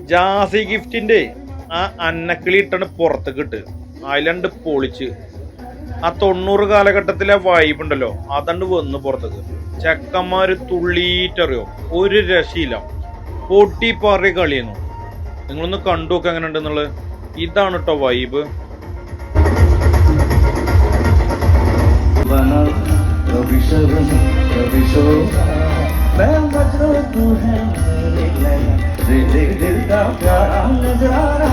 ജാസി ഗിഫ്റ്റിന്റെ ആ അന്നക്കിളി ഇട്ടാണ് പുറത്തേക്ക് ഇട്ട് അതിലണ്ട് പൊളിച്ച് ആ 90 കാലഘട്ടത്തിലെ വൈബ് ഉണ്ടല്ലോ അതണ്ട് വന്ന് പുറത്തേക്ക്. ചെക്കന്മാര് തുള്ളിയിട്ടറിയോ, ഒരു രക്ഷയില്ല, പൊട്ടിപ്പാറി കളിയുന്നു. നിങ്ങളൊന്ന് കണ്ടു നോക്കുക എങ്ങനെ ഉണ്ടെന്നുള്ളത്. ഇതാണ് കേട്ടോ വൈബ്. दिल का प्यारा नजारा